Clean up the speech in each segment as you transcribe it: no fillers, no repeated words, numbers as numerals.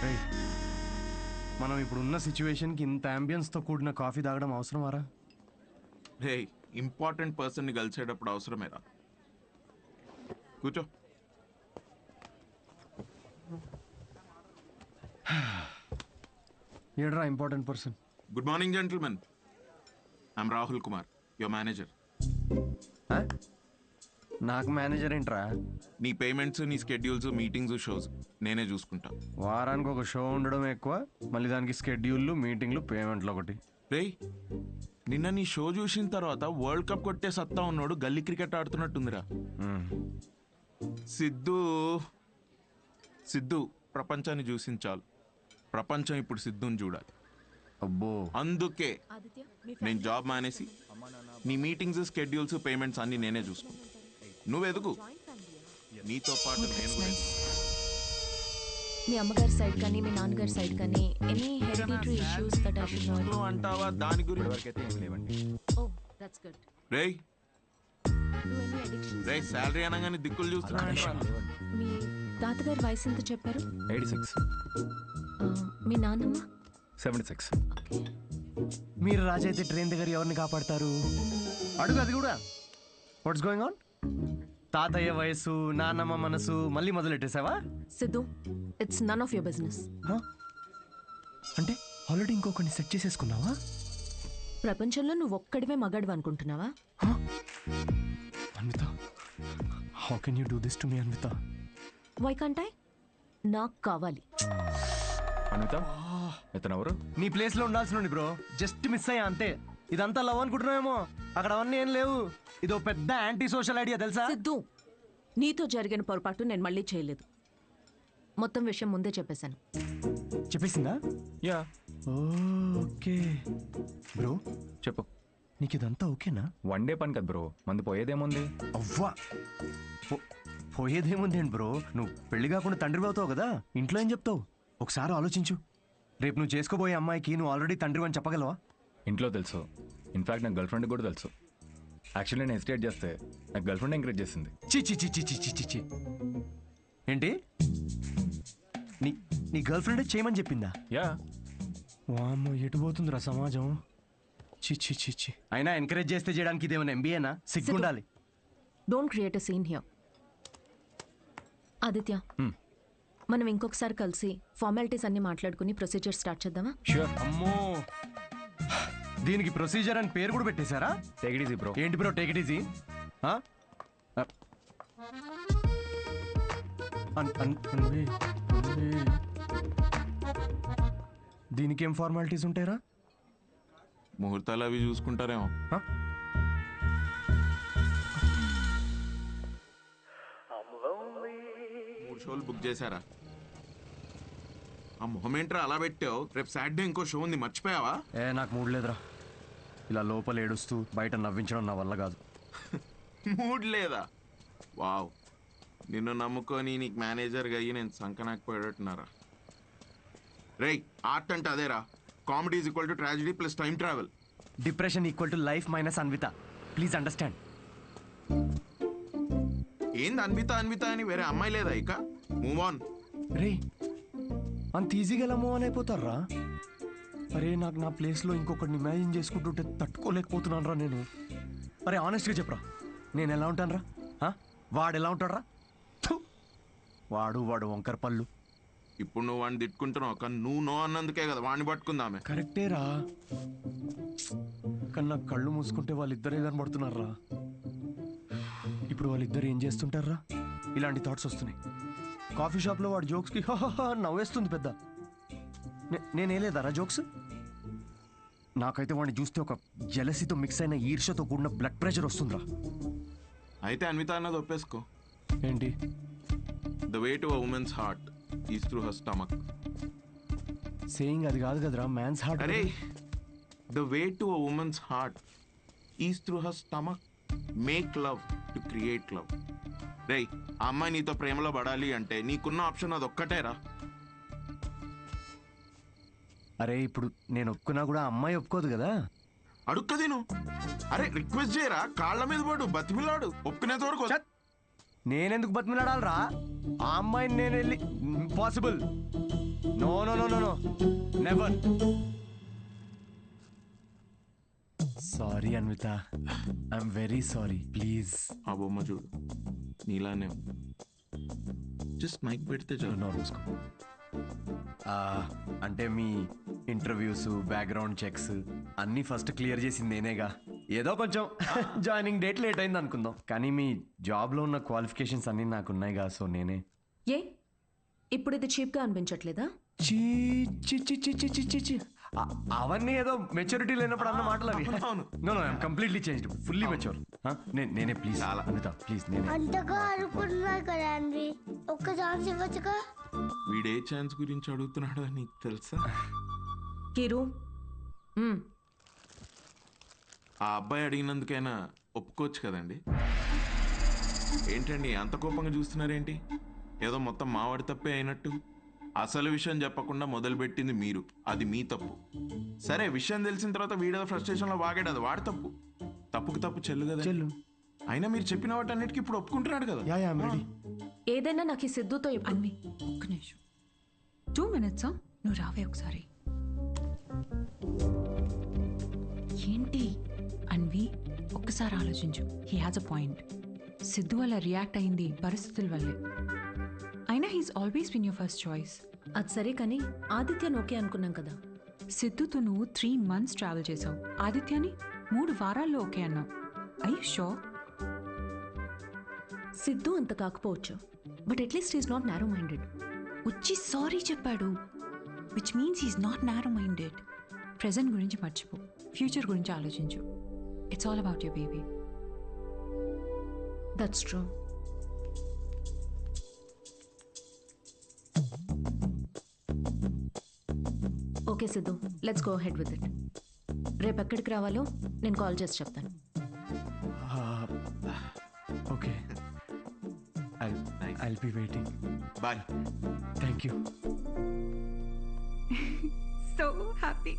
రేయ్, మనం ఇప్పుడు ఉన్న సిచ్యువేషన్కి ఇంత అంబియన్స్తో కూడిన కాఫీ తాగడం అవసరమారా? రే ఇంపార్టెంట్ పర్సన్ని కలిసేటప్పుడు అవసరమేరా. కూర్చో. ఏడ్రా important person? Good morning gentlemen, I'm Rahul Kumar, your manager. నాకు మేనేజర్ ఏంట్రా? నీ పేమెంట్స్, నీ స్కెడ్యూల్స్, మీటింగ్స్, షోస్ నేనే చూసుకుంటా. వారానికి ఒక షో ఉండడం ఎక్కువ, మళ్ళీ దానికి స్కెడ్యూల్లు, మీటింగ్లు, పేమెంట్లు ఒకటి. రే నిన్న నీ షో చూసిన తర్వాత వరల్డ్ కప్ కొట్టే సత్తా ఉన్నాడు గల్లీ క్రికెట్ ఆడుతున్నట్టుందిరా. సిద్ధు సిద్ధు ప్రపంచాన్ని చూసించాలి. ప్రపంచం ఇప్పుడు సిద్ధుని చూడాలి. అబ్బో, అందుకే నేను జాబ్ మానేసి నీ మీటింగ్స్, స్కెడ్యూల్స్, పేమెంట్స్ అన్ని నేనే చూసుకుంటా. నువ్వు ఎదుగు, నీతో పాటు నేను కూడా ఎదుగు. మీ అమ్మగారి సైడ్ కానీ మీ నాన్నగారి సైడ్ కానీ any hereditary issues that I should know? నువ్వు అంటావా దాని గురించి? వరకైతే ఏం లేవండి. Oh that's good. రేయ్ డూ ఎనీ అడిక్షన్స్? రేయ్ శాలరీ అనగానే దిక్కులు చూస్తున్నా. మీ తాతగారి వయసు ఎంత చెప్పారు? 86. మీ నాన్నమ్మ? 76. ఓకే. మీరు రాజు అయితే ట్రైన్ దగ్గర ఎవరిని కాపాడతారు? అడుగు అది కూడా. What's going on? తాతయ్య వయసు, నాన్నమ్మ మనసు మళ్ళీ మొదలెట్టేసావా? Siddhu, it's none of your business. అంటే ఆల్రెడీ ఇంకొకరిని సెట్ చేసేసుకున్నావా? ప్రపంచంలో నువ్వు ఒక్కడివే మగాడు అనుకుంటున్నావా? Anvitha, how can you do this to me Anvitha? Why can't I? నాకు కావాలి. అనిత, ఇతనెవరు? నీ ప్లేస్ లో ఉండాల్సిన బ్రో, జస్ట్ మిస్ అయ్యా అంతే. ఇదంతా లవ్ అనుకుంటున్నావేమో, అక్కడ అవన్నీ ఏం లేవు. ఇదో పెద్ద యాంటీ సోషల్ ఐడియా తెలుసా? సిద్ధు, నీతో జరిగిన పొరపాటు నేను మళ్ళీ చేయలేదు. మొత్తం విషయం ముందే చెప్పేశాను. చెప్పేసిందా? యా. ఓకే బ్రో, చెప్పు. నీకు ఇదంతా ఓకేనా? వన్ డే పని కదా బ్రో, మంది పోయేదేముంది? అవ్వా, పోయేదేముంది ఏంటి బ్రో, నువ్వు పెళ్లి కాకుండా తండ్రి అవుతావు కదా, ఇంట్లో ఏం చెప్తావు? ఒకసారి ఆలోచించు. రేపు నువ్వు చేసుకోబోయే అమ్మాయికి నువ్వు ఆల్రెడీ తండ్రి అని చెప్పగలవా? ఇంట్లో తెలుసు, ఇన్ఫాక్ట్ నాకు గర్ల్ ఫ్రెండ్ కూడా తెలుసు. యాక్చువల్లీ నేను హెసిటేట్ చేస్తే నాకు గర్ల్ ఫ్రెండ్ ఎంకరేజ్ చేసింది. చి చి చి చి చి చి చి చి. ఏంటి, నీ నీ గర్ల్ ఫ్రెండ్ చేయమని చెప్పిందా? యా. వామ్మో, ఎటు పోతుందిరా సమాజం. చి చి చి చి. అయినా ఎంకరేజ్ చేస్తే చేయడానికి ఇదేమైనా ఎంబీఏనా? సిగ్గుండాలి. Don't create a scene here. Aditya, మనం ఇంకొకసారి కలిసి ఫార్మాలిటీస్ అన్ని మాట్లాడుకుని ప్రొసీజర్ స్టార్ట్ చేద్దామా? ష్యూర్. అమ్మో, దీనికి ప్రొసీజర్ అని పేరు కూడా పెట్టేశారా? Take it easy bro. ఏంటి బ్రో టేక్ ఇట్ ఈజీ? దీనికి ఏం ఫార్మాలిటీస్ ఉంటాయరా? ముహూర్తాలు అవి చూసుకుంటారేమో. మూడు షోలు బుక్ చేశారా? ఆ మొహమేంట్రా అలా పెట్టావు? రేపు సాటర్డే ఇంకో షో ఉంది, మర్చిపోయావా? నాకు మూడ్ లేదురా. ఇలా లోపల ఏడుస్తూ బయట నవ్వించడం నా వల్ల కాదు. మూడ్ లేదా? వావ్, నిన్ను నమ్ముకొని నీకు మేనేజర్గా అయ్యి నేను సంకనాకపోయేటట్టున్నారా? రేయ్, ఆర్ట్ అంటే అదేరా. Comedy is equal to tragedy plus time travel. Depression equal to life minus Anvita. Please understand. ఏంది అన్విత అన్విత అని వేరే అమ్మాయి లేదా ఇక? Move on. రే, అంత ఈజీగా ఎలా మూవ్ ఆన్ అయిపోతారా? అరే, నాకు నా ప్లేస్లో ఇంకొకరిని ఇమాజిన్ చేసుకుంటుంటే తట్టుకోలేకపోతున్నాను రా నేను. అరే ఆనెస్ట్గా చెప్పరా, నేను ఎలా ఉంటాను రా? వాడు ఎలా ఉంటాడు రా? వాడు వంకర పళ్ళు. ఇప్పుడు నువ్వు వాడిని తిట్టుకుంటున్నావు, కానీ నువ్వు నో అన్నందుకే కదా వాడిని పట్టుకుందామే. కరెక్టే రా, కానీ నాకు కళ్ళు మూసుకుంటే వాళ్ళిద్దరే కనబడుతున్నారా. ఇప్పుడు వాళ్ళిద్దరు ఏం చేస్తుంటారా? ఇలాంటి థాట్స్ వస్తున్నాయి. కాఫీ షాప్లో వాడు జోక్స్కి నవ్వేస్తుంది పెద్ద. నేనేలేదారా జోక్స్? నాకైతే వాడిని చూస్తే ఒక జెలసీతో మిక్స్ అయిన ఈర్ష్యతో కూడిన బ్లడ్ ప్రెషర్ వస్తుందిరా. అయితే అన్విత అన్నది ఒప్పేసుకో. ఏంటి? The way to a women's heart is through her stomach. Saying అది కాదు కదరా, మ్యాన్స్ హార్ట్. అరే, the way to a women's heart is through her stomach. Make love to create love. రేయ్, ఆ అమ్మాయి నీతో ప్రేమలో పడాలి అంటే నీకున్న ఆప్షన్ అది ఒక్కటేరా. అరే, ఇప్పుడు నేను ఒప్పుకున్నా కూడా అమ్మాయి ఒప్పుకోదు కదా. అడుక్కది నువ్వు. అరే, రిక్వెస్ట్ చేయరా, కాళ్ళ మీద పడు, బతిమిలాడు, ఒప్పుకునేంత వరకు. నేనెందుకు బతిమిలాడాలరా? ఆ అమ్మాయిని నేను వెళ్ళి impossible. No no no no no never. Sorry Anvita, I'm very sorry, please. ఆ బొమ్మ చూడు, నీలానే జస్ట్ మైక్ పెడితే చాలు. నో మూసుకో. అంటే మీ ఇంటర్వ్యూస్, బ్యాక్గ్రౌండ్ చెక్స్ అన్నీ ఫస్ట్ క్లియర్ చేసింది నేనేగా. ఏదో కొంచెం జాయినింగ్ డేట్ లేట్ అయింది అనుకుందాం, కానీ మీ జాబ్లో ఉన్న క్వాలిఫికేషన్స్ అన్నీ నాకు ఉన్నాయిగా, సో నేనే. ఏ ఇప్పుడు ఇది చీప్గా అనిపించట్లేదా? చీ చి చి చి చి చి చి చి. అవన్నీ ఏదో మెచ్యూరిటీ లేనప్పుడు అన్న మాటలు అవి. అవును. No no I'm completely changed, fully mature. నేనే ప్లీజ్ చాలా. అనిత ప్లీజ్ నేనే. అంతగా అనుకుంటున్నారు కదా అండి, ఒక్క ఛాన్స్ ఇవ్వచ్చుగా. వీడే ఛాన్స్ గురించి అడుగుతున్నాడో నీకు తెలుసా? కిరు ఆ అబ్బాయి అడిగినందుకైనా ఒప్పుకోవచ్చు కదండి. ఏంటండి అంత కోపంగా చూస్తున్నారేంటి? ఏదో మొత్తం మావాడి తప్పే అయినట్టు. అసలు విషయం చెప్పకుండా మొదలుపెట్టింది మీరు, అది మీ తప్పు. సరే, విషయం తెలిసిన తర్వాత వీడేదో ఫ్రస్ట్రేషన్లో వాగాడు, అది వాడి తప్పు. తప్పుకు తప్పు చెల్లు కదా చెల్లు. అయినా మీరు చెప్పిన వాటన్నిటికీ ఇప్పుడు ఒప్పుకుంటున్నాడు కదా. Yeah I'm ready. ఏదైనా నాకు ఈ సిద్ధుతో అన్వి ఒక్క నిమిషం, 2 minutes. నువ్వు రావే ఒకసారి. ఏంటి అన్వి, ఒక్కసారి ఆలోచించు. He has a point. Siddhu వల్ల రియాక్ట్ అయింది పరిస్థితుల వల్లే. అయినా he's always been your first choice. అది సరే, కానీ ఆదిత్యను ఓకే అనుకున్నాం కదా. సిద్ధుతో నువ్వు 3 months ట్రావెల్ చేసావు, ఆదిత్యని 3 వారాల్లో ఓకే అన్నావు. I you sure? సిద్ధు అంత కాకపోవచ్చు, but at least is not narrow minded. వచ్చి సారీ చెప్పాడు, which means he's not narrow minded. Present గురించి మర్చిపో, ఫ్యూచర్ గురించి ఆలోచించు. It's all about your baby. That's true. Okay Siddhu, let's go head with it. రేపు ఎక్కడికి రావాలో నేను కాల్ చేసి చెప్తాను. Okay, I'll be waiting. Bye. Thank you. So happy.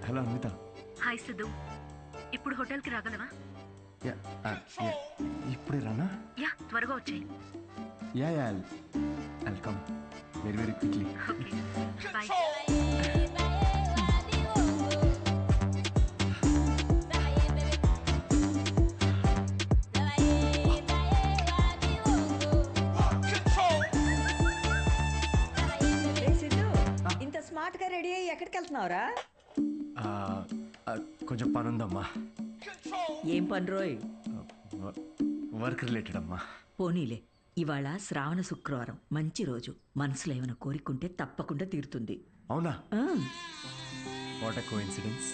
Hello Anvita. Hi Siddhu, ఇప్పుడు హోటల్కి రాగలవా? ఇప్పుడే రానా? యా, త్వరగా వచ్చాయి. Yeah yeah I'll come very very quickly. Okay bye. ఇంత స్మార్ట్ గా రెడీ అయ్యి ఎక్కడికి వెళ్తున్నావురా? కొంచెం పని ఉందమ్మా. ఏం పని రోయ్? వర్క్ రిలేటెడ్ అమ్మా. పోనీలే, ఇవాళ శ్రావణ శుక్రవారం, మంచి రోజు. మనసులో ఏమైనా కోరికుంటే తప్పకుండా తీరుతుంది. అవునా? ఆ, వాట్ ఎ కోఇన్సిడెన్స్.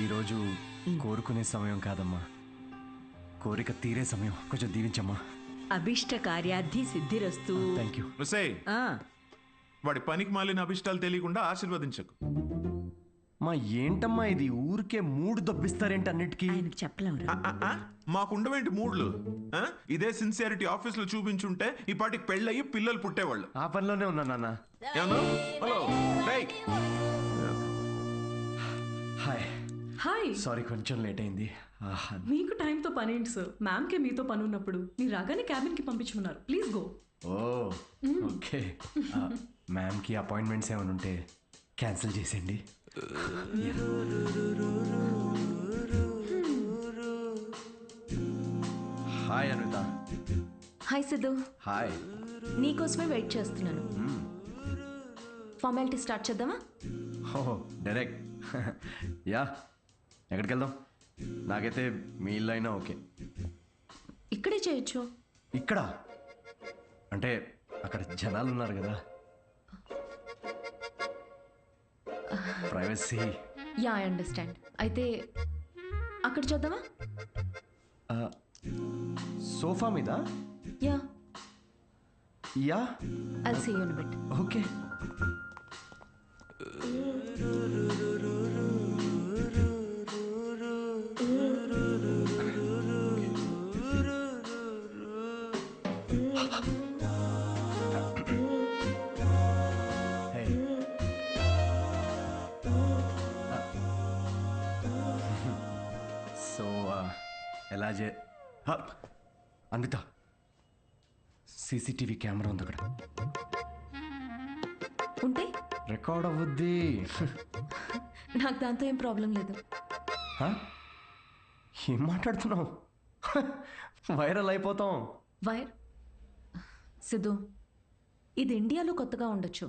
ఈరోజు కోరుకునే సమయం కాదమ్మా, కోరిక తీరే సమయం. కొంచెం దీవించమ్మా. అభిష్ట కార్యార్థి సిద్ధిరస్తు. Thank you. ఆ, వాడి పనికి మాలిన అభిష్టాలు తెలియకుండా ఆశీర్వదించకు. మా ఏంటమ్మా ఇది, ఊరికే మూడు దొబ్బిస్తారేంటి అన్నిటికీ? ఆయనకు చెప్పలేమురా. మాకుండవేంటి మూడ్లు? ఆ? ఇదే సిన్సియారిటీ ఆఫీస్ లో చూపించుంటే ఈ పాటికి పెళ్ళయి పిల్లలు పుట్టేవాళ్ళు. ఆ పనిలోనే ఉన్నా నాన్న. ఏమన్నా? హలో రేయ్. హాయ్. హాయ్, సారీ కొంచెం లేట్ అయింది. మీకు టైంతో పని ఏంటి సార్? మ్యామ్కే మీతో పని ఉన్నప్పుడు మీరు రాగానే క్యాబిన్కి పంపించమన్నారు. Please go. Oh okay. మ్యామ్కి అపాయింట్మెంట్స్ ఏమైనా ఉంటే క్యాన్సిల్ చేసేయండి. Hi Anitha. Hi Siddhu, hi. నీకోసమే వెయిట్ చేస్తున్నాను. ఫార్మాలిటీ స్టార్ట్ చేద్దామా? Oh direct. యా, ఎక్కడికి వెళ్దాం? నాకైతే మీ ఇల్లు అయినా ఓకే. ఇక్కడే చేయొచ్చు. ఇక్కడ అంటే అక్కడ జనాలు ఉన్నారు కదా, ప్రైవసీ. Yeah, I understand. అయితే అక్కడ చేద్దామా? సోఫా మీద? Yeah, yeah, I'll see you in a bit. Okay. Hey. రాజే అన్విత సీసీటీవీ కెమెరా ఉంది అక్కడ. ఉంటే రికార్డ్ అవ్వద్ది. నాకు దాంతో ఏం ప్రాబ్లం లేదు. ఏం మాట్లాడుతున్నావు? వైరల్ అయిపోతాం. వైర్ సిద్ధు, ఇది ఇండియాలో కొత్తగా ఉండొచ్చు,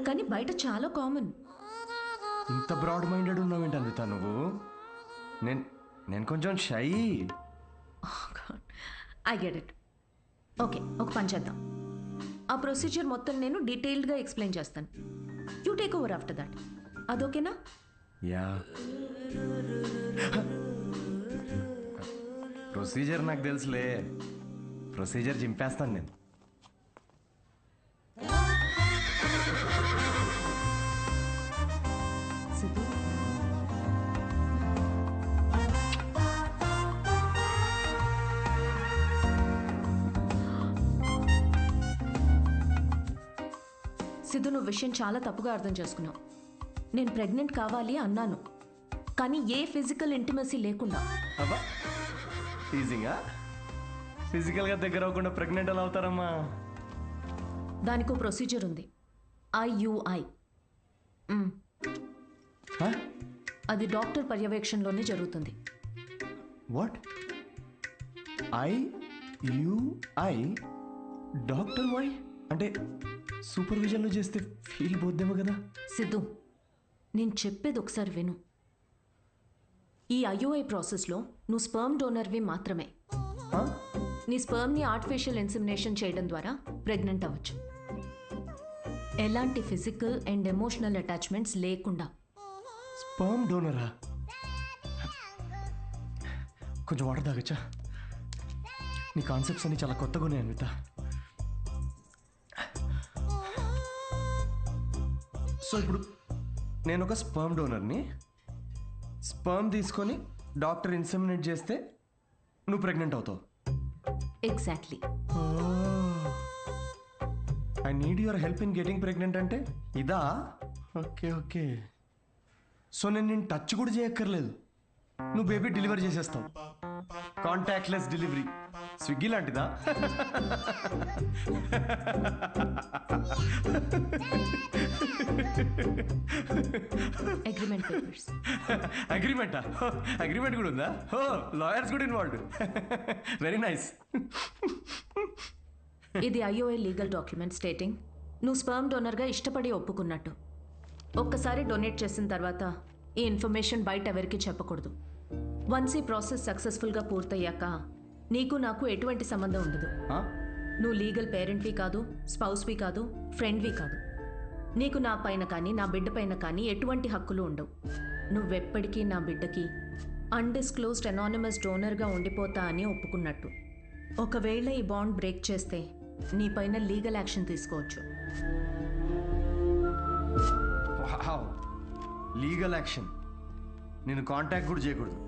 కానీ బయట చాలా కామన్. ఇంత బ్రాడ్ మైండెడ్ ఉన్నావేంటి అన్విత నువ్వు? నేను కొంచెం shy. I get it. Okay, ఒక పని చేద్దాం. ఆ ప్రొసీజర్ మొత్తం నేను డీటెయిల్డ్గా ఎక్స్ప్లెయిన్ చేస్తాను. You take over after that. అదోకేనా? యా. ప్రొసీజర్ నాకు తెలుసులే. ప్రొసీజర్ చింపేస్తాను నేను. సిద్ధు, సిద్ధు, నువ్వు విషయం చాలా తప్పుగా అర్థం చేసుకున్నావు. నేను ప్రెగ్నెంట్ కావాలి అన్నాను, కానీ ఏ ఫిజికల్ ఇంటిమసీ లేకుండా. అబ్బా, ఈజీగా ఫిజికల్గా దగ్గర అవ్వకుండా ప్రెగ్నెంట్ ఎలా అవుతారమ్మా? దానికో ప్రొసీజర్ ఉంది, IUI. అది డాక్టర్ పర్యవేక్షణలోనే జరుగుతుంది. వాట్? IUI? డాక్టర్ వై అంటే సూపర్విజన్లో చేస్తే ఫీల్ పోద్దేమో కదా? సిద్ధు, నేను చెప్పేది ఒకసారి విను. ఈ IUI ప్రాసెస్లో నువ్వు స్పర్మ్ డోనర్వి మాత్రమే. నీ స్పర్మ్ని ఆర్టిఫిషియల్ ఇన్సెమినేషన్ చేయడం ద్వారా ప్రెగ్నెంట్ అవ్వచ్చు, ఎలాంటి ఫిజికల్ అండ్ ఎమోషనల్ అటాచ్మెంట్స్ లేకుండా. స్పర్మ్ డోనరా? కొంచెం వాటర్ తాగచ్చా? నీ కాన్సెప్ట్స్ అన్ని చాలా కొత్తగా ఉన్నాయి అన్విత. సో ఇప్పుడు నేను ఒక స్పర్మ్ డోనర్ని. స్పర్మ్ తీసుకొని డాక్టర్ ఇన్సెమినేట్ చేస్తే నువ్వు ప్రెగ్నెంట్ అవుతావు. Exactly. I need your help in getting pregnant అంటే ఇదా? Okay okay. సో నేను టచ్ కూడా చేయక్కర్లేదు, నువ్వు బేబీ డెలివరీ చేసేస్తావు. Contactless delivery. స్విగ్గీ లాంటిదా? Agreement papers. అగ్రిమెంటా? అగ్రిమెంట్ కూడా ఉందా? ఓ, లాయర్స్ కూడా ఇన్వాల్వ్డ్. Very nice. ఇది IUI లీగల్ డాక్యుమెంట్ స్టేటింగ్ నువ్వు స్పర్మ్ డోనర్గా ఇష్టపడి ఒప్పుకున్నట్టు. ఒక్కసారి డొనేట్ చేసిన తర్వాత ఈ ఇన్ఫర్మేషన్ బయట ఎవరికి చెప్పకూడదు. వన్స్ ఈ ప్రాసెస్ సక్సెస్ఫుల్గా పూర్తయ్యాక నీకు నాకు ఎటువంటి సంబంధం ఉండదు. నువ్వు లీగల్ పేరెంట్వి కాదు, స్పౌస్వి కాదు, ఫ్రెండ్వి కాదు. నీకు నా పైన కానీ నా బిడ్డ పైన కానీ ఎటువంటి హక్కులు ఉండవు. నువ్వెప్పటికీ నా బిడ్డకి అన్డిస్క్లోజ్డ్ అనానిమస్ డోనర్గా ఉండిపోతా అని ఒప్పుకున్నట్టు. ఒకవేళ ఈ బాండ్ బ్రేక్ చేస్తే నీ పైన లీగల్ యాక్షన్ తీసుకోవచ్చు. Legal action? నేను కాంటాక్ట్ కూడా చేయకూడదు?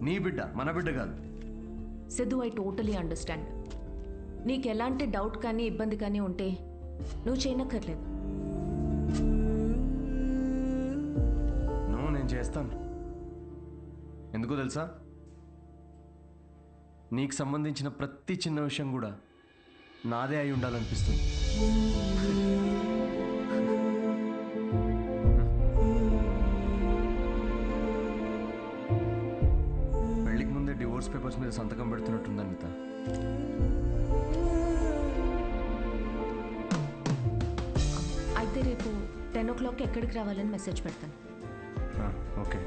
నీ బిడ్డ మన బిడ్డ కాదు. Siddhu, I totally understand. నీకు ఎలాంటి డౌట్ కానీ ఇబ్బంది కానీ ఉంటే నువ్వు చేయనక్కర్లేదు. నేను చేస్తాను. ఎందుకో తెలుసా? నీకు సంబంధించిన ప్రతి చిన్న విషయం కూడా నాదే అయి ఉండాలనిపిస్తుంది. పెళ్లికి ముందే డివోర్స్ పేపర్స్ మీద సంతకం పెడుతున్నట్టుంది అనిత. అయితే రేపు 10 o'clock ఎక్కడికి రావాలని మెసేజ్ పెడతాను. ఓకే.